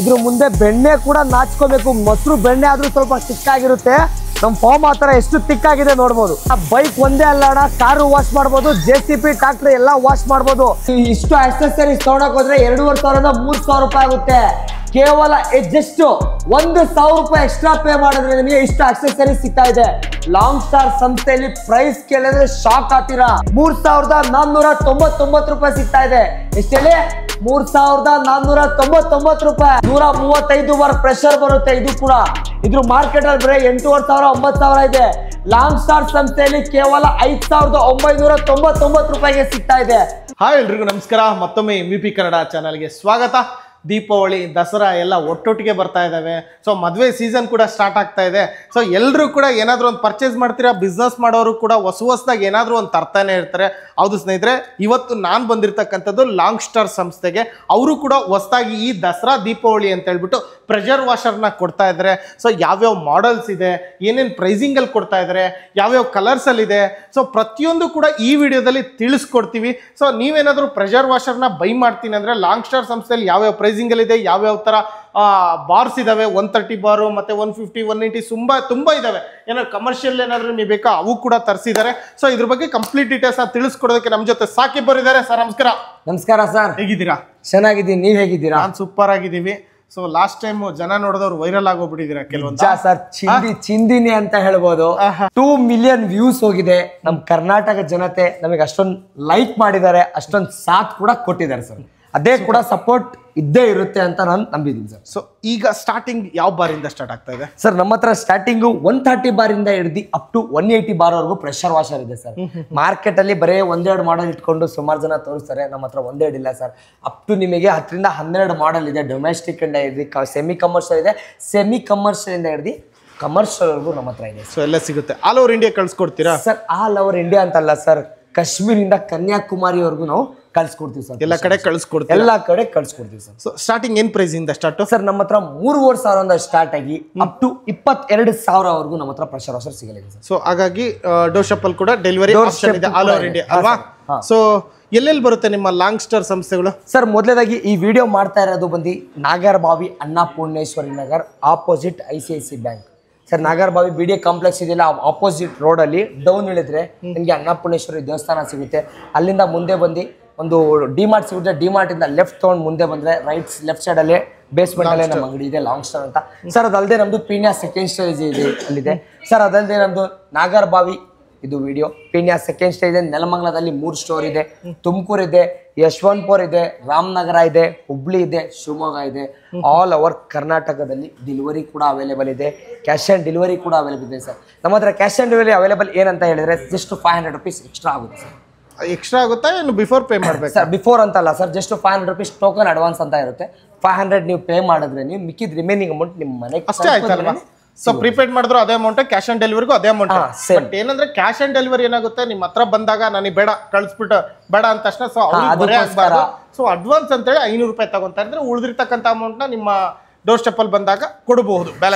ಇದ್ರ ಮುಂದೆ ಬೆಣ್ಣೆ ಕೂಡ ನಾಚ್ಕೋಬೇಕು. ಮೊಸರು ಬೆಣ್ಣೆ ಆದ್ರೂ ಸ್ವಲ್ಪ ತಿಕ್ಕಾಗಿರುತ್ತೆ. ನಮ್ ಫಾರ್ಮ್ ಆತರ ಎಷ್ಟು ತಿಕ್ಕಾಗಿದೆ ನೋಡ್ಬೋದು. ಬೈಕ್ ಒಂದೇ ಅಲ್ಲ ಅಣ್ಣ, ಕಾರು ವಾಶ್ ಮಾಡ್ಬೋದು, JCB ಟ್ರಾಕ್ಟರ್ ಎಲ್ಲ ವಾಶ್ ಮಾಡ್ಬೋದು. ಇಷ್ಟು ಆಕ್ಸೆಸರೀಸ್ ತಗೊಳಕ್ ಹೋದ್ರೆ 2,500 3,000 ರೂಪಾಯಿ ಆಗುತ್ತೆ. ಕೇವಲ ಜಸ್ಟ್ 1,000 ರೂಪಾಯಿ ಎಕ್ಸ್ಟ್ರಾ ಪೇ ಮಾಡಿದ್ರೆ ನಿಮಗೆ ಇಷ್ಟು ಆಕ್ಸೆಸರೀಸ್ ಸಿಗ್ತಾ ಇದೆ. ಲಾಂಗ್ ಸ್ಟಾರ್ ಸಂಸ್ಥೆಯಲ್ಲಿ ಪ್ರೈಸ್ ಕೇಳಿದ್ರೆ ಶಾಕ್ ಆಗ್ತೀರಾ. 3,499 ರೂಪಾಯಿ ಸಿಗ್ತಾ ಇದೆ. ಎಷ್ಟೇಳಿ 3,499 ರೂಪಾಯಿ. 135 ವಾರ ಪ್ರೆಷರ್ ಬರುತ್ತೆ. ಇದು ಕೂಡ ಇದ್ರ ಮಾರ್ಕೆಟ್ ಅಲ್ಲಿ ಬರೀ 8,500 9,000 ಇದೆ. ಲಾಂಗ್ ಸ್ಟಾರ್ ಸಂಸ್ಥೆಯಲ್ಲಿ ಕೇವಲ 5,999 ರೂಪಾಯಿಗೆ ಸಿಗ್ತಾ ಇದೆ. ಹಾಯ್ ಎಲ್ರಿಗೂ ನಮಸ್ಕಾರ. ಮತ್ತೊಮ್ಮೆ MVP ಕನ್ನಡ ಚಾನಲ್ಗೆ ಸ್ವಾಗತ. ದೀಪಾವಳಿ ದಸರಾ ಎಲ್ಲ ಒಟ್ಟೊಟ್ಟಿಗೆ ಬರ್ತಾ ಇದ್ದಾವೆ. ಸೊ ಮದುವೆ ಸೀಸನ್ ಕೂಡ ಸ್ಟಾರ್ಟ್ ಆಗ್ತಾ ಇದೆ. ಸೊ ಎಲ್ಲರೂ ಕೂಡ ಏನಾದರೂ ಒಂದು ಪರ್ಚೇಸ್ ಮಾಡ್ತೀರಾ, ಬಿಸ್ನೆಸ್ ಮಾಡೋರು ಕೂಡ ಹೊಸದಾಗಿ ಏನಾದರೂ ಒಂದು ತರ್ತಾನೆ ಇರ್ತಾರೆ. ಹೌದು ಸ್ನೇಹಿತರೆ, ಇವತ್ತು ನಾನು ಬಂದಿರತಕ್ಕಂಥದ್ದು ಲಾಂಗ್ ಸ್ಟಾರ್ ಸಂಸ್ಥೆಗೆ. ಅವರು ಕೂಡ ಹೊಸದಾಗಿ ಈ ದಸರಾ ದೀಪಾವಳಿ ಅಂತ ಹೇಳ್ಬಿಟ್ಟು ಪ್ರೆಷರ್ ವಾಷರ್ನ ಕೊಡ್ತಾ ಇದ್ದಾರೆ. ಸೊ ಯಾವ್ಯಾವ ಮಾಡೆಲ್ಸ್ ಇದೆ, ಏನೇನು ಪ್ರೈಸಿಂಗಲ್ಲಿ ಕೊಡ್ತಾ ಇದ್ದಾರೆ, ಯಾವ್ಯಾವ ಕಲರ್ಸಲ್ಲಿದೆ, ಸೊ ಪ್ರತಿಯೊಂದು ಕೂಡ ಈ ವಿಡಿಯೋದಲ್ಲಿ ತಿಳಿಸ್ಕೊಡ್ತೀವಿ. ಸೊ ನೀವೇನಾದರೂ ಪ್ರೆಷರ್ ವಾಷರ್ನ ಬೈ ಮಾಡ್ತೀನಿ ಅಂದರೆ ಲಾಂಗ್ ಸ್ಟಾರ್ ಸಂಸ್ಥೆಯಲ್ಲಿ ಯಾವ್ಯಾವ ಪ್ರೈಸಿಂಗಲ್ಲಿದೆ, ಯಾವ್ಯಾವ ಥರ ಬಾರ್ಸ್ ಇದಾವೆ, 130 ಬಾರು ಮತ್ತು 150 180 ತುಂಬ ಇದಾವೆ. ಏನಾದ್ರು ಕಮರ್ಷಿಯಲ್ ಏನಾದರೂ ನೀವು ಬೇಕಾ ಅವು ಕೂಡ ತರಿಸಿದ್ದಾರೆ. ಸೊ ಇದ್ರ ಬಗ್ಗೆ ಕಂಪ್ಲೀಟ್ ಡೀಟೇಲ್ಸ್ ತಿಳಿಸ್ಕೊಡೋದಕ್ಕೆ ನಮ್ಮ ಜೊತೆ ಸಾಕಿಬ್ ಬರಿದ್ದಾರೆ. ಸರ್ ನಮಸ್ಕಾರ. ನಮಸ್ಕಾರ ಸರ್, ಹೇಗಿದ್ದೀರಾ? ಚೆನ್ನಾಗಿದ್ದೀನಿ, ನೀವ್ ಹೇಗಿದ್ದೀರಾ? ನಾನು ಸೂಪರ್ ಆಗಿದ್ದೀವಿ. ಸೊ ಲಾಸ್ಟ್ ಟೈಮ್ ಜನ ನೋಡಿದವ್ರು ವೈರಲ್ ಆಗೋಗ್ಬಿಟ್ಟಿದ್ದೀರಾ ಕೆಲವೊಂದು. ಸರ್ ಚಿಂದಿನಿ ಅಂತ ಹೇಳ್ಬೋದು. 2 ಮಿಲಿಯನ್ ವ್ಯೂಸ್ ಹೋಗಿದೆ. ನಮ್ ಕರ್ನಾಟಕ ಜನತೆ ನಮಗೆ ಅಷ್ಟೊಂದು ಲೈಕ್ ಮಾಡಿದ್ದಾರೆ, ಅಷ್ಟೊಂದು ಸಾಥ್ ಕೂಡ ಕೊಟ್ಟಿದ್ದಾರೆ ಸರ್. ಅದೇ ಕೂಡ ಸಪೋರ್ಟ್ ಇದ್ದೇ ಇರುತ್ತೆ ಅಂತ ನಾನು ನಂಬಿದ್ದೀನಿ ಸರ್. ಸೊ ಈಗ ಸ್ಟಾರ್ಟಿಂಗ್ ಯಾವ ಬಾರಿಂದ ಸ್ಟಾರ್ಟ್ ಆಗ್ತಾ ಇದೆ ಸರ್? ನಮ್ಮ ಹತ್ರ ಸ್ಟಾರ್ಟಿಂಗು 130 ಬಾರಿಂದ ಹಿಡಿದು ಅಪ್ ಟು 180 ಬಾರ್ವರೆಗೂ ಪ್ರೆಷರ್ ವಾಷರ್ ಇದೆ ಸರ್. ಮಾರ್ಕೆಟ್ ಅಲ್ಲಿ ಬರೀ 1-2 ಮಾಡೆಲ್ ಇಟ್ಕೊಂಡು ಸುಮಾರು ಜನ ತೋರಿಸ್ತಾರೆ. ನಮ್ಮ ಹತ್ರ 1-2 ಇಲ್ಲ ಸರ್. ಅಪ್ ಟು ನಿಮಗೆ 10ರಿಂದ 12 ಮಾಡೆಲ್ ಇದೆ. ಡೊಮೆಸ್ಟಿಕ್ ಇಂದ ಹಿಡಿದು ಸೆಮಿ ಕಮರ್ಷಿಯಲ್ ಇದೆ, ಸೆಮಿ ಕಮರ್ಷಿಯಲ್ ಇಂದ ಹಿಡಿದು ಕಮರ್ಷಿಯಲ್ವರೆಗೂ ನಮ್ಮ ಹತ್ರ ಇದೆ. ಸೊ ಎಲ್ಲ ಸಿಗುತ್ತೆ. ಆಲ್ ಓವರ್ ಇಂಡಿಯಾ ಕಳ್ಸಿಕೊಡ್ತೀರಾ ಸರ್? ಆಲ್ ಓವರ್ ಇಂಡಿಯಾ ಅಂತಲ್ಲ ಸರ್, ಕಾಶ್ಮೀರಿಂದ ಕನ್ಯಾಕುಮಾರಿವರೆಗೂ ನಾವು ಕಳ್ಸಿಕೊಡ್ತೀವಿ ಸರ್. ಎಲ್ಲ ಕಡೆ ಕಳ್ಸಿಕೊಡ್ತೀವಿ, ಎಲ್ಲ ಕಡೆ ಕಳ್ಸಿಕೊಡ್ತೀವಿ ಸರ್. ಸೊ ಸ್ಟಾರ್ಟಿಂಗ್ ಏನ್ ಪ್ರೈಸ್ ಇಂದ ಸ್ಟಾರ್ಟ್ ಸರ್? ನಮ್ಮ ಹತ್ರ 3,500 ಸ್ಟಾರ್ಟ್ ಆಗಿ ಅಪ್ ಟು 22,000 ನಮ್ಮ ಹತ್ರ ಪ್ರೆಷರ್ ವಾಷರ್ ಸಿಗಲಿದೆ ಸರ್. ಸೊ ಹಾಗಾಗಿ ಡೋರ್ ಶಾಪ್ ಕೂಡ ಡೆಲಿವರಿ ಆಪ್ಷನ್ ಇದೆ ಆಲ್ ಓವರ್ ಇಂಡಿಯಾ ಅಲ್ವಾ? ಸೊ ಎಲ್ಲೆಲ್ಲಿ ಬರುತ್ತೆ ನಿಮ್ಮ ಲಾಂಗ್ ಸ್ಟಾರ್ ಸಂಸ್ಥೆಗಳು? ಸರ್ ಮೊದಲೇದಾಗಿ ಈ ವಿಡಿಯೋ ಮಾಡ್ತಾ ಇರೋದು ಬಂದು Nagarbhavi Annapoorneshwari Nagar, opposite ICICI bank sir. Nagarbhavi BDA complex ಇದೆಯಲ್ಲ, ಆಪೋಸಿಟ್ ರೋಡ್ ಅಲ್ಲಿ ಡೌನ್ ಇಳಿದ್ರೆ ನಿಮಗೆ ಅನ್ನಪೂರ್ಣೇಶ್ವರಿ ದೇವಸ್ಥಾನ ಸಿಗುತ್ತೆ. ಅಲ್ಲಿಂದ ಮುಂದೆ ಬಂದು ಒಂದು ಡಿಮಾರ್ಟ್ ಸಿಗುತ್ತೆ. ಡಿಮಾರ್ಟ್ ಇಂದ ಲೆಫ್ಟ್ ತಗೊಂಡು ಮುಂದೆ ಬಂದ್ರೆ ಲೆಫ್ಟ್ ಸೈಡ್ ಅಲ್ಲೇ ಬೇಸ್ಮೆಂಟ್ ಅಲ್ಲೇ ನಮ್ಮ ಅಂಗಡಿ ಇದೆ ಲಾಂಗ್ ಸ್ಟಾರ್ ಅಂತ ಸರ್. ಅದಲ್ಲದೆ ನಮ್ದು ಪೀಣ್ಯ ಸೆಕೆಂಡ್ ಸ್ಟೇಜ್ ಇದೆ ಅಲ್ಲಿದೆ ಸರ್. ಅದಲ್ಲದೆ ನಮ್ದು ನಾಗರಬಾವಿ ಇದು ವಿಡಿಯೋ ಪೀಣ್ಯ ಸೆಕೆಂಡ್ ಸ್ಟೇಜ್ ಇದೆ. ನೆಲಮಂಗಲದಲ್ಲಿ 3 ಸ್ಟೋರ್ ಇದೆ. ತುಮಕೂರು ಇದೆ, ಯಶವಂತಪುರ ಇದೆ, ರಾಮನಗರ ಇದೆ, ಹುಬ್ಳಿ ಇದೆ, ಶಿವಮೊಗ್ಗ ಇದೆ. ಆಲ್ ಓವರ್ ಕರ್ನಾಟಕದಲ್ಲಿ ಡೆಲಿವರಿ ಕೂಡ ಅವೈಲೇಬಲ್ ಇದೆ. ಕ್ಯಾಶ್ ಆನ್ ಡೆಲಿವರಿ ಕೂಡ ಅವೈಲೇಬಲ್ ಇದೆ ಸರ್. ನಮ್ಮ ಹತ್ರ ಕ್ಯಾಶ್ ಆನ್ ಡೆಲಿವರಿ ಅವೈಲೇಬಲ್ ಏನಂತ ಹೇಳಿದ್ರೆ ಜಸ್ಟ್ 500 ರೂಪೀಸ್ ಎಕ್ಸ್ಟ್ರಾ ಆಗುತ್ತೆ ಸರ್. ಎಕ್ಸ್ಟ್ರಾ ಆಗುತ್ತಾ ಏನು ಬಿಫೋರ್ ಪೇ ಮಾಡಬೇಕು ಸರ್? ಬಿಫೋರ್ ಅಂತಲ್ಲ sir, just 500 rupees token advance ಅಂತ ಇರುತ್ತೆ. 500 ನೀವು ಪೇ ಮಾಡಿದ್ರೆ ನೀವು ಮಿಕ್ಕಿದ ರಿಮೈನಿಂಗ್ ಅಮೌಂಟ್ ನಿಮ್ಮ ಮನೆಗೆ ಅಷ್ಟೇ ಆಯ್ತಲ್ವಾ? ಸೊ ಪ್ರಿಪೇಡ್ ಮಾಡಿದ್ರು ಅದೇ ಅಮೌಂಟ್, ಕ್ಯಾಶ್ ಆನ್ ಡೆಲಿವರಿಗೂ ಅದೇ ಅಮೌಂಟ್. ಬಟ್ ಏನಂದ್ರೆ ಕ್ಯಾಶ್ ಆನ್ ಡೆಲಿವರಿ ಏನಾಗುತ್ತೆ, ನಿಮ್ಮ ಹತ್ರ ಬಂದಾಗ ನನಗೆ ಬೇಡ ಕಳಿಸ್ಬಿಟ್ಟು ಬೇಡ ಅಂತ ತಕ್ಷಣ ಸೊ ಸೊ ಅಡ್ವಾನ್ಸ್ ಅಂತೇಳಿ 500 ರೂಪಾಯಿ ತಗೊಂತಾ ಇದ್ರೆ ಉಳಿದಿರ್ತಕ್ಕಂಥ ಅಮೌಂಟ್ನ ನಿಮ್ಮ ಡೋರ್ ಸ್ಟೆಪ್ ಅಲ್ಲಿ ಬಂದಾಗ ಕೊಡಬಹುದು.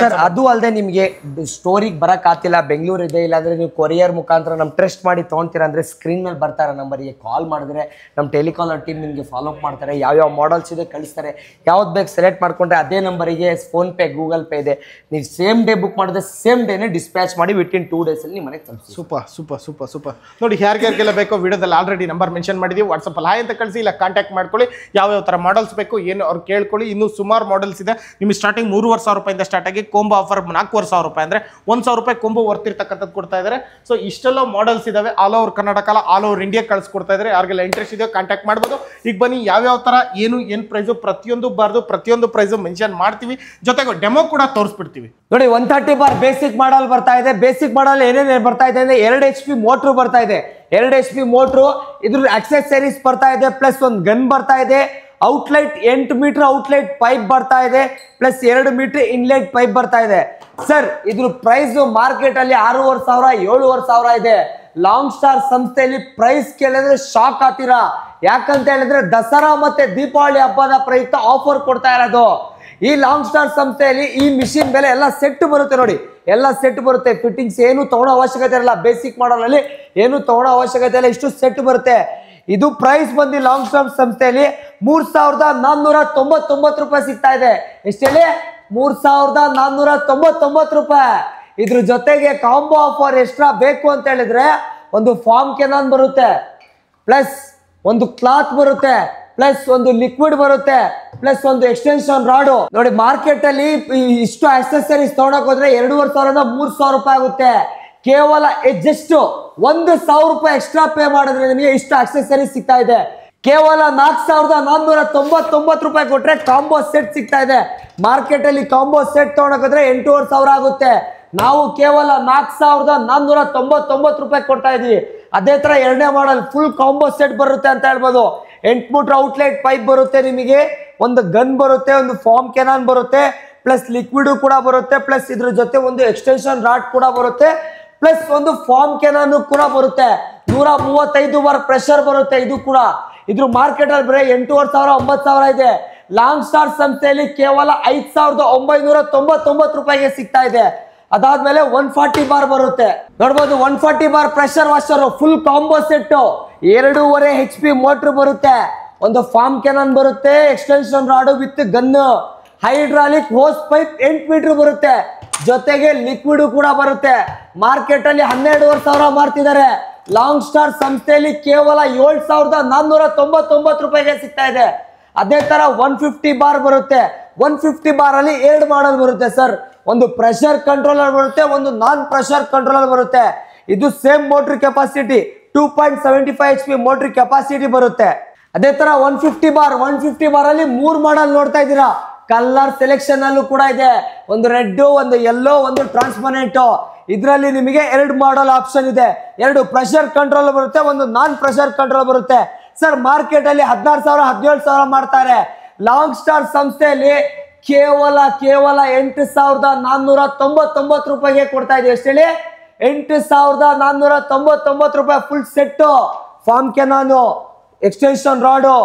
ಅದು ಅಲ್ಲದೆ ನಿಮಗೆ ಸ್ಟೋರಿಗೆ ಬರಕ್ ಆಗ್ತಿಲ್ಲ, ಬೆಂಗಳೂರು ಇದೆ, ಇಲ್ಲಾಂದ್ರೆ ನೀವು ಕೊರಿಯರ್ ಮುಖಾಂತರ ನಮ್ ಟ್ರಸ್ಟ್ ಮಾಡಿ ತಗೊಂತೀರಾ ಅಂದ್ರೆ ಸ್ಕ್ರೀನ್ ಮೇಲೆ ಬರ್ತಾರೆ ನಂಬರ್ಗೆ ಕಾಲ್ ಮಾಡಿದ್ರೆ ನಮ್ಮ ಟೆಲಿಕಾಲರ್ ಟೀಮ್ ನಿಮಗೆ ಫಾಲೋ ಅಪ್ ಮಾಡ್ತಾರೆ. ಯಾವ್ಯಾವ ಮಾಡಲ್ಸ್ ಇದೆ ಕಳಿಸ್ತಾರೆ. ಯಾವ್ದು ಬೇಕು ಸೆಲೆಕ್ಟ್ ಮಾಡ್ಕೊಂಡ್ರೆ ಅದೇ ನಂಬರಿಗೆ ಫೋನ್ ಪೇ ಗೂಗಲ್ ಪೇ ಇದೆ. ನೀವು ಸೇಮ್ ಡೇ ಬುಕ್ ಮಾಡಿದ್ರೆ ಸೇಮ್ ಡೇನೆ ಡಿಸ್ಪ್ಯಾಚ್ ಮಾಡಿ ವಿತಿನ್ 2 ಡೇಸ್ ಅಲ್ಲಿ ಮನೆಗೆ ತಲುಪಿಸಿ. Super super super super. ನೋಡಿ ಯಾರಿಗೆಲ್ಲ ಬೇಕೋ ವಿಡಿಯೋದಲ್ಲಿ ಆಲ್ರೆಡಿ ನಂಬರ್ ಮೆನ್ಷನ್ ಮಾಡಿದೀವಿ. ವಾಟ್ಸಪ್ ಅಲ್ಲಿ ಹಾಯ್ ಅಂತ ಕಳಿಸಿ, ಇಲ್ಲ ಕಾಂಟ್ಯಾಕ್ಟ್ ಮಾಡ್ಕೊಳ್ಳಿ. ಯಾವ್ಯಾವ ತರ ಮಾಡಲ್ಸ್ ಬೇಕು ಏನು ಅವ್ರು ಕೇಳ್ಕೊಳ್ಳಿ. ಇನ್ನೂ ಸುಮಾರು ಮಾಡಲ್ಸ್ ಇದೆ. ನಿಮಗೆ ಸ್ಟಾರ್ಟಿಂಗ್ 3,500 ರೂಪಾಯಿಂದ ಸ್ಟಾರ್ಟ್ ಆಗಿ ಕೊಂಬೋ ಆಫರ್ 4,500 ರೂಪಾಯಿ ಅಂದ್ರೆ 1,000 ರೂಪಾಯಿ ಕೊಂಬೋ ವರ್ತಿರ್ತಕ್ಕಂಥದ್ದು ಕೊಡ್ತಾ ಇದ್ದಾರೆ. ಸೊ ಇಷ್ಟೆಲ್ಲ ಮಾಡಲ್ಸ್ ಇದಾವೆ. ಆಲ್ ಓವರ್ ಕರ್ನಾಟಕ ಅಲ್ಲ, ಆಲ್ ಓವರ್ ಇಂಡಿಯಾ ಕಳ್ಸಿಕೊಡ್ತಾ ಇದ್ದಾರೆ. ಯಾರಿಗೆಲ್ಲ ಇಂಟ್ರೆಸ್ಟ್ ಇದೆಯೋ ಕಾಂಟ್ಯಾಕ್ಟ್ ಮಾಡ್ಬೋದು. ಈಗ ಬನ್ನಿ ಯಾವ್ಯಾವ ತರ ಏನು ಪ್ರೈಸು ಪ್ರತಿಯೊಂದು ಪ್ರೈಸು ಮೆನ್ಷನ್ ಮಾಡ್ತೀವಿ. ಜೊತೆಗೆ ಡೆಮೋ ಕೂಡ ತೋರಿಸ್ಬಿಡ್ತೀವಿ. ನೋಡಿ 130 ಬಾರ್ ಬೇಸಿಕ್ ಮಾಡಲ್ ಬರ್ತಾ ಇದೆ. ಬೇಸಿಕ್ ಮಾಡಲ್ ಏನೇನು ಬರ್ತಾ ಇದೆ ಅಂದ್ರೆ 2 HP ಮೋಟ್ರು ಬರ್ತಾ ಇದೆ. 2 HP ಮೋಟ್ರು, ಇದ್ರ ಅಕ್ಸೆಸರೀಸ್ ಬರ್ತಾ ಇದೆ, ಪ್ಲಸ್ ಒಂದು ಗನ್ ಬರ್ತಾ ಇದೆ. ಔಟ್ಲೈಟ್ 8 ಮೀಟರ್ ಔಟ್ಲೈಟ್ ಪೈಪ್ ಬರ್ತಾ ಇದೆ, ಪ್ಲಸ್ 2 ಮೀಟರ್ ಇನ್ಲೈಟ್ ಪೈಪ್ ಬರ್ತಾ ಇದೆ ಸರ್. ಇದ್ರ ಪ್ರೈಸ್ ಮಾರ್ಕೆಟ್ ಅಲ್ಲಿ 6,500 7,500 ಇದೆ. ಲಾಂಗ್ ಸ್ಟಾರ್ ಸಂಸ್ಥೆಯಲ್ಲಿ ಪ್ರೈಸ್ ಕೇಳಿದ್ರೆ ಶಾಕ್ ಆಗ್ತೀರಾ. ಯಾಕಂತ ಹೇಳಿದ್ರೆ ದಸರಾ ಮತ್ತೆ ದೀಪಾವಳಿ ಹಬ್ಬದ ಪ್ರಯುಕ್ತ ಆಫರ್ ಕೊಡ್ತಾ ಇರೋದು. ಈ ಲಾಂಗ್ ಸ್ಟಾರ್ ಸಂಸ್ಥೆಯಲ್ಲಿ ಈ ಮಿಷಿನ್ ಮೇಲೆ ಎಲ್ಲ ಸೆಟ್ ಬರುತ್ತೆ. ನೋಡಿ ಎಲ್ಲ ಸೆಟ್ ಬರುತ್ತೆ. ಫಿಟ್ಟಿಂಗ್ಸ್ ಏನು ತಗೊಳ್ಳೋ ಅವಶ್ಯಕತೆ ಇರಲ್ಲ. ಬೇಸಿಕ್ ಮಾಡಲ್ ಅಲ್ಲಿ ಏನು ತಗೊಳ್ಳೋ ಅವಶ್ಯಕತೆ ಇಲ್ಲ. ಇಷ್ಟು ಸೆಟ್ ಬರುತ್ತೆ. ಇದು ಪ್ರೈಸ್ ಬಂದು ಲಾಂಗ್ ಸ್ಟಾರ್ ಸಂಸ್ಥೆಯಲ್ಲಿ 3499 ರೂಪಾಯಿ ಸಿಗ್ತಾ ಇದೆ. ಎಷ್ಟು ಹೇಳಿ? 3499 ರೂಪಾಯಿ. ಇದ್ರ ಜೊತೆಗೆ ಕಾಂಬೋ ಆಫರ್ ಎಕ್ಸ್ಟ್ರಾ ಬೇಕು ಅಂತ ಹೇಳಿದ್ರೆ ಒಂದು ಫಾರ್ಮ್ ಕೆನಾನ್ ಬರುತ್ತೆ, ಪ್ಲಸ್ ಒಂದು ಕ್ಲಾತ್ ಬರುತ್ತೆ, ಪ್ಲಸ್ ಒಂದು ಲಿಕ್ವಿಡ್ ಬರುತ್ತೆ, ಪ್ಲಸ್ ಒಂದು ಎಕ್ಸ್ಟೆನ್ಷನ್ ರಾಡು. ನೋಡಿ ಮಾರ್ಕೆಟ್ ಅಲ್ಲಿ ಇಷ್ಟು ಆಕ್ಸೆಸರೀಸ್ ತಗೊಳಕ್ ಹೋದ್ರೆ 2500 3000 ರೂಪಾಯಿ ಆಗುತ್ತೆ. ಕೇವಲ ಜಸ್ಟ್ 1000 ರೂಪಾಯಿ ಎಕ್ಸ್ಟ್ರಾ ಪೇ ಮಾಡಿದ್ರೆ ನಿಮಗೆ ಇಷ್ಟು ಆಕ್ಸೆಸರೀಸ್ ಸಿಗ್ತಾ ಇದೆ. ಕೇವಲ 4499 ರೂಪಾಯಿ ಕೊಟ್ರೆ ಕಾಂಬೋ ಸೆಟ್ ಸಿಗ್ತಾ ಇದೆ. ಮಾರ್ಕೆಟ್ ಅಲ್ಲಿ ಕಾಂಬೋ ಸೆಟ್ ತಗೊಳಕ್ ಹೋದ್ರೆ 8500 ಆಗುತ್ತೆ. ನಾವು ಕೇವಲ 4499 ರೂಪಾಯಿ ಕೊಡ್ತಾ ಇದೀವಿ. ಅದೇ ತರ ಎರಡನೇ ಮಾಡಲ್ ಫುಲ್ ಕಾಂಬೋ ಸೆಟ್ ಬರುತ್ತೆ ಅಂತ ಹೇಳ್ಬೋದು. 8 ಮೀಟರ್ ಔಟ್ಲೆಟ್ ಪೈಪ್ ಬರುತ್ತೆ, ನಿಮಗೆ ಒಂದು ಗನ್ ಬರುತ್ತೆ, ಒಂದು ಫಾರ್ಮ್ ಕೆನಾನ್ ಬರುತ್ತೆ, ಪ್ಲಸ್ ಲಿಕ್ವಿಡ್ ಕೂಡ ಬರುತ್ತೆ, ಪ್ಲಸ್ ಇದ್ರ ಜೊತೆ ಒಂದು ಎಕ್ಸ್ಟೆನ್ಷನ್ ರಾಡ್ ಕೂಡ ಬರುತ್ತೆ, ಪ್ಲಸ್ ಒಂದು ಫಾರ್ಮ್ ಕೆನಾನ್ ಕೂಡ ಬರುತ್ತೆ. 135 ಬಾರ್ ಪ್ರೆಷರ್ ಬರುತ್ತೆ. ಇದು ಕೂಡ ಇದ್ರ ಮಾರ್ಕೆಟ್ ಅಲ್ಲಿ ಬರೀ 8500 9000 ಇದೆ. ಲಾಂಗ್ ಸ್ಟಾರ್ ಸಂಸ್ಥೆಯಲ್ಲಿ ಕೇವಲ 5999 ರೂಪಾಯಿಗೆ ಸಿಗ್ತಾ ಇದೆ. ಅದಾದ್ಮೇಲೆ 140 ಬಾರ್ ಬರುತ್ತೆ, ನೋಡ್ಬೋದು. 140 bar pressure washer full combo set. 2.5 HP motor ಬರುತ್ತೆ, ಒಂದು ಫಾರ್ಮ್ ಕೆನಾನ್ ಬರುತ್ತೆ, extension rod with gun, hydraulic hose pipe 8 metre ಬರುತ್ತೆ, ಜೊತೆಗೆ ಲಿಕ್ವಿಡ್ ಕೂಡ ಬರುತ್ತೆ. ಮಾರ್ಕೆಟ್ ಅಲ್ಲಿ 12,500 ಮಾರ್ತಿದ್ದಾರೆ. ಲಾಂಗ್ ಸ್ಟಾರ್ ಸಂಸ್ಥೆಯಲ್ಲಿ ಕೇವಲ 7499 ರೂಪಾಯಿಗೆ ಸಿಗ್ತಾ ಇದೆ. ಅದೇ ತರ 150 ಬಾರ್ ಬರುತ್ತೆ. 150 ಬಾರ್ ಅಲ್ಲಿ 2 ಮಾಡಲ್ ಬರುತ್ತೆ ಸರ್. ಒಂದು ಪ್ರೆಷರ್ ಕಂಟ್ರೋಲರ್ ಬರುತ್ತೆ, ಒಂದು ನಾನ್ ಪ್ರೆಷರ್ ಕಂಟ್ರೋಲರ್ ಬರುತ್ತೆ. ಇದು same motor capacity 2.75 HP motor capacity ಬರುತ್ತೆ. ಅದೇ ತರ 150 ಬಾರ್ ಅಲ್ಲಿ 3 ಮಾಡಲ್ ನೋಡ್ತಾ ಇದ್ದೀರಾ. ಕಲರ್ ಸೆಲೆಕ್ಷನ್ ಅಲ್ಲೂ ಕೂಡ ಇದೆ, ಒಂದು ರೆಡ್, ಒಂದು ಯೆಲ್ಲೋ, ಒಂದು ಟ್ರಾನ್ಸ್ಪರೆಂಟ್. ಇದರಲ್ಲಿ ನಿಮಗೆ 2 ಮಾಡಲ್ ಆಪ್ಷನ್ ಇದೆ. 2 ಪ್ರೆಷರ್ ಕಂಟ್ರೋಲ್ ಬರುತ್ತೆ, ಒಂದು ನಾನ್ ಪ್ರೆಷರ್ ಕಂಟ್ರೋಲ್ ಬರುತ್ತೆ. ಸರ್ ಮಾರ್ಕೆಟ್ ಅಲ್ಲಿ 16000 17000 ಮಾಡ್ತಾರೆ. ಲಾಂಗ್ ಸ್ಟಾರ್ ಸಂಸ್ಥೆಯಲ್ಲಿ ಕೇವಲ 8499 ರೂಪಾಯಿಗೆ ಕೊಡ್ತಾ ಇದೆ. ಎಷ್ಟು ಹೇಳಿ? 8499 ರೂಪಾಯಿ full set. Foam cannon, extension rod,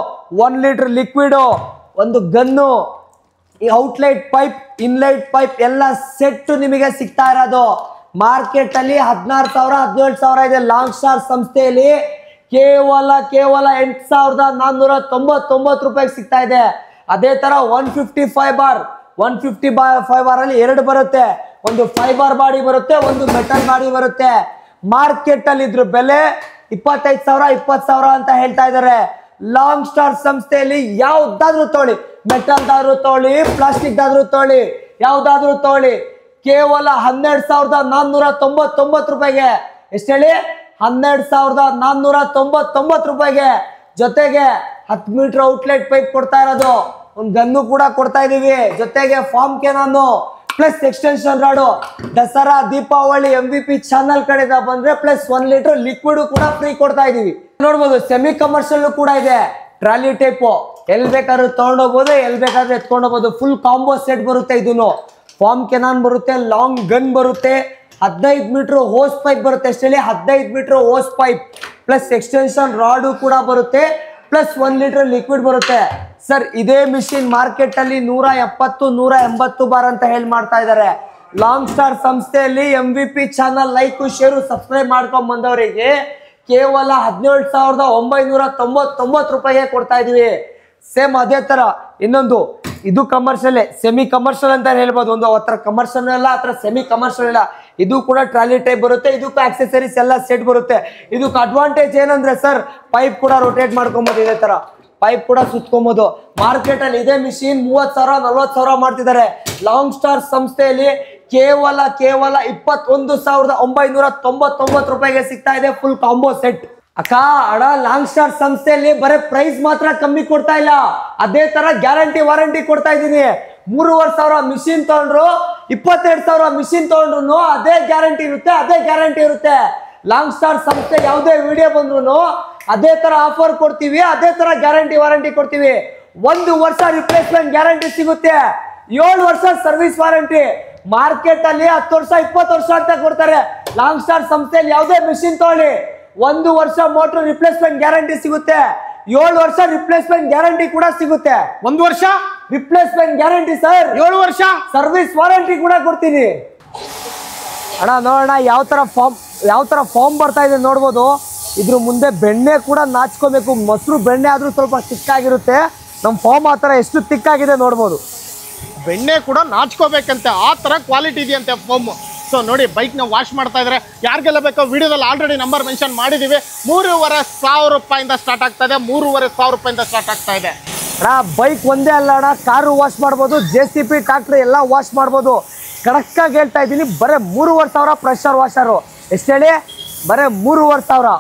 1 litre liquid, ಒಂದು gun, outlet pipe, inlet pipe ಎಲ್ಲ ಸೆಟ್ ನಿಮಗೆ ಸಿಗ್ತಾ ಇರೋದು. ಮಾರ್ಕೆಟ್ ಅಲ್ಲಿ 16000 17000 ಇದೆ. ಲಾಂಗ್ ಸ್ಟಾರ್ ಸಂಸ್ಥೆಯಲ್ಲಿ ಕೇವಲ 8499 ರೂಪಾಯಿಗೆ ಸಿಗ್ತಾ ಇದೆ. ಅದೇ ತರ 155 ಬಾರ್ ಅಲ್ಲಿ 2 ಬರುತ್ತೆ, ಒಂದು 5 ಬಾರ್ ಬಾಡಿ ಬರುತ್ತೆ, ಒಂದು ಮೆಟಲ್ ಬಾಡಿ ಬರುತ್ತೆ. ಮಾರ್ಕೆಟ್ ಅಲ್ಲಿ ಇದ್ರ ಬೆಲೆ 25,000 20,000 ಅಂತ ಹೇಳ್ತಾ ಇದ್ದಾರೆ. ಲಾಂಗ್ ಸ್ಟಾರ್ ಸಂಸ್ಥೆಯಲ್ಲಿ ಯಾವ್ದಾದ್ರು ತಗೊಳ್ಳಿ, ಮೆಟಲ್ ದಾದ್ರೂ ತಗೊಳ್ಳಿ, ಪ್ಲಾಸ್ಟಿಕ್ ದಾದ್ರೂ ತಗೊಳ್ಳಿ, ಯಾವ್ದಾದ್ರು ತಗೊಳ್ಳಿ, ಕೇವಲ 12,499 ರೂಪಾಯಿಗೆ. ಎಷ್ಟು ಹೇಳಿ? 12,499 ರೂಪಾಯಿಗೆ. ಜೊತೆಗೆ 10 ಮೀಟರ್ ಔಟ್ಲೆಟ್ ಪೈಪ್ ಕೊಡ್ತಾ ಇರೋದು, ಒಂದು ಗನ್ನು ಕೂಡ ಕೊಡ್ತಾ ಇದೀವಿ, ಜೊತೆಗೆ foam cannon plus extension rod. Dussehra Deepavali MVP channel ಕಡೆಯಿಂದ ಬಂದ್ರೆ ಪ್ಲಸ್ 1 ಲೀಟರ್ ಲಿಕ್ವಿಡ್ ಕೂಡ ಫ್ರೀ ಕೊಡ್ತಾ ಇದೀವಿ. ನೋಡ್ಬೋದು ಸೆಮಿ ಕಮರ್ಷಿಯಲ್ ಕೂಡ ಇದೆ. ಟ್ರಾಲಿ ಟೈಪ್ ಎಲ್ ಬೇಕಾದ್ರೂ ತಗೊಂಡೋಗ್ಬೋದು, ಎಲ್ ಬೇಕಾದ್ರೆ ಎತ್ಕೊಂಡೋಗ್ಬೋದು. ಫುಲ್ ಕಾಂಬೋ ಸೆಟ್ ಬರುತ್ತೆ. ಇದನ್ನು ಫಾರ್ಮ್ ಕೆನಾನ್ ಬರುತ್ತೆ, ಲಾಂಗ್ ಗನ್ ಬರುತ್ತೆ, 15 ಮೀಟರ್ ಹೋಸ್ ಪೈಪ್ ಬರುತ್ತೆ. ಎಷ್ಟೇಳಿ? 15 metre hose pipe plus extension rod ಕೂಡ ಬರುತ್ತೆ, ಪ್ಲಸ್ 1 ಲೀಟರ್ ಲಿಕ್ವಿಡ್ ಬರುತ್ತೆ. ಸರ್ ಇದೇ ಮಿಷಿನ್ ಮಾರ್ಕೆಟ್ ಅಲ್ಲಿ 170 180 ಬಾರ್ ಅಂತ ಹೇಳಿ ಮಾಡ್ತಾ ಇದ್ದಾರೆ. ಲಾಂಗ್ ಸ್ಟಾರ್ ಸಂಸ್ಥೆಯಲ್ಲಿ MVP channel like share subscribe ಮಾಡ್ಕೊಂಡ್ ಬಂದವರಿಗೆ ಕೇವಲ 17,999 ರೂಪಾಯಿಗೆ ಕೊಡ್ತಾ ಇದೀವಿ. ಸೇಮ್ ಅದೇ ತರ ಇನ್ನೊಂದು, ಇದು ಕಮರ್ಷಿಯಲ್, ಸೆಮಿ ಕಮರ್ಷಿಯಲ್ ಅಂತ ಹೇಳ್ಬೋದು. ಒಂದು ಹತ್ರ ಕಮರ್ಷಿಯಲ್ ಇಲ್ಲ, ಹತ್ರ ಸೆಮಿ ಕಮರ್ಷಿಯಲ್ ಇಲ್ಲ. ಇದು ಕೂಡ ಟ್ರಾಲಿ ಟೈಪ್ ಬರುತ್ತೆ, ಇದಕ್ಕೂ ಆಕ್ಸೆಸರೀಸ್ ಎಲ್ಲ ಸೆಟ್ ಬರುತ್ತೆ. ಇದಕ್ಕೆ ಅಡ್ವಾಂಟೇಜ್ ಏನಂದ್ರೆ ಸರ್, ಪೈಪ್ ಕೂಡ ರೊಟೇಟ್ ಮಾಡ್ಕೊಬೋದು, ಇದೇ ತರ ಪೈಪ್ ಕೂಡ ಸುತ್ಕೊಬೋದು. ಮಾರ್ಕೆಟ್ ಅಲ್ಲಿ ಇದೇ ಮಿಷಿನ್ 30,000 40,000 ಮಾಡ್ತಿದ್ದಾರೆ. ಲಾಂಗ್ ಸ್ಟಾರ್ ಸಂಸ್ಥೆಯಲ್ಲಿ ಕೇವಲ 21,999 ರೂಪಾಯಿಗೆ ಸಿಗ್ತಾ ಇದೆ ಫುಲ್ ಕಾಂಬೋ ಸೆಟ್. ಅಕ್ಕ ಅಡ ಲಾಂಗ್ ಸ್ಟಾರ್ ಸಂಸ್ಥೆಯಲ್ಲಿ ಬರೀ ಪ್ರೈಸ್ ಮಾತ್ರ ಕಮ್ಮಿ ಕೊಡ್ತಾ ಇಲ್ಲ, ಅದೇ ತರ ಗ್ಯಾರಂಟಿ ವಾರಂಟಿ ಕೊಡ್ತಾ ಇದ್ದೀನಿ. 3,500 ಮಿಷಿನ್ ತಗೊಂಡ್ರು, 22,000 ಮಿಷಿನ್ ತಗೊಂಡ್ರು ಅದೇ ಗ್ಯಾರಂಟಿ ಇರುತ್ತೆ. ಲಾಂಗ್ ಸ್ಟಾರ್ ಸಂಸ್ಥೆ ಯಾವುದೇ ವಿಡಿಯೋ ಬಂದ್ರು ಅದೇ ತರ ಆಫರ್ ಕೊಡ್ತೀವಿ, ಅದೇ ತರ ಗ್ಯಾರಂಟಿ ವಾರಂಟಿ ಕೊಡ್ತೀವಿ. 1 ವರ್ಷ ರಿಪ್ಲೇಸ್ಮೆಂಟ್ ಗ್ಯಾರಂಟಿ ಸಿಗುತ್ತೆ, 7 ವರ್ಷ ಸರ್ವಿಸ್ ವಾರಂಟಿ. ಮಾರ್ಕೆಟ್ ಅಲ್ಲಿ 10 ವರ್ಷ 20 ವರ್ಷ ಅಂತ ಕೊಡ್ತಾರೆ. ಲಾಂಗ್ ಸ್ಟಾರ್ ಸಂಸ್ಥೆಯಲ್ಲಿ ಯಾವುದೇ ಮಿಷಿನ್ ತಗೊಳ್ಳಿ, 1 ವರ್ಷ ಮೋಟರ್ ರಿಪ್ಲೇಸ್ಮೆಂಟ್ ಗ್ಯಾರಂಟಿ ಸಿಗುತ್ತೆ, 7 ವರ್ಷ ರಿಪ್ಲೇಸ್ಮೆಂಟ್ ಗ್ಯಾರಂಟಿ ಕೂಡ ಸಿಗುತ್ತೆ. 1 ವರ್ಷ ರಿಪ್ಲೇಸ್ಮೆಂಟ್ ಗ್ಯಾರಂಟಿ ಸರ್, 7 ವರ್ಷ ಸರ್ವಿಸ್ ವಾರಂಟಿ ಕೂಡ ಕೊಡ್ತೀನಿ. ಅಣ್ಣ ನೋಡೋಣ ಯಾವ ತರ ಫಾರ್ಮ್ ಬರ್ತಾ ಇದೆ ನೋಡ್ಬೋದು. ಇದ್ರ ಮುಂದೆ ಬೆಣ್ಣೆ ಕೂಡ ನಾಚ್ಕೋಬೇಕು. ಮೊಸರು ಬೆಣ್ಣೆ ಆದರೂ ಸ್ವಲ್ಪ ತಿಕ್ಕಾಗಿರುತ್ತೆ. ನಮ್ಮ ಫಾರ್ಮ್ ಆ ಥರ ಎಷ್ಟು ತಿಕ್ಕಾಗಿದೆ ನೋಡ್ಬೋದು. ಬೆಣ್ಣೆ ಕೂಡ ನಾಚ್ಕೋಬೇಕಂತೆ, ಆ ಥರ ಕ್ವಾಲಿಟಿ ಇದೆಯಂತೆ ಫೋಮ್. ಸೊ ನೋಡಿ, ಬೈಕ್ನ ವಾಶ್ ಮಾಡ್ತಾ ಇದ್ದಾರೆ. ಯಾರಿಗೆಲ್ಲ ಬೇಕೋ ವಿಡಿಯೋದಲ್ಲಿ ಆಲ್ರೆಡಿ ನಂಬರ್ ಮೆನ್ಷನ್ ಮಾಡಿದ್ದೀವಿ. 3,500 ರೂಪಾಯಿಂದ ಸ್ಟಾರ್ಟ್ ಆಗ್ತಾ ಇದೆ. 3,500 ರೂಪಾಯಿಂದ ಸ್ಟಾರ್ಟ್ ಆಗ್ತಾ ಇದೆ. ಅಣ್ಣ ಬೈಕ್ ಒಂದೇ ಅಲ್ಲ ಅಣ್ಣ, ಕಾರು ವಾಶ್ ಮಾಡ್ಬೋದು, JCB ಟ್ರಾಕ್ಟರ್ ಎಲ್ಲ ವಾಶ್ ಮಾಡ್ಬೋದು. ಕರೆಕ್ಟಾಗಿ ಹೇಳ್ತಾ ಇದ್ದೀನಿ, ಬರೀ 3,500 ಪ್ರೆಷರ್ ವಾಷರು. ಎಷ್ಟು ಹೇಳಿ? ಬರೀ 3,500.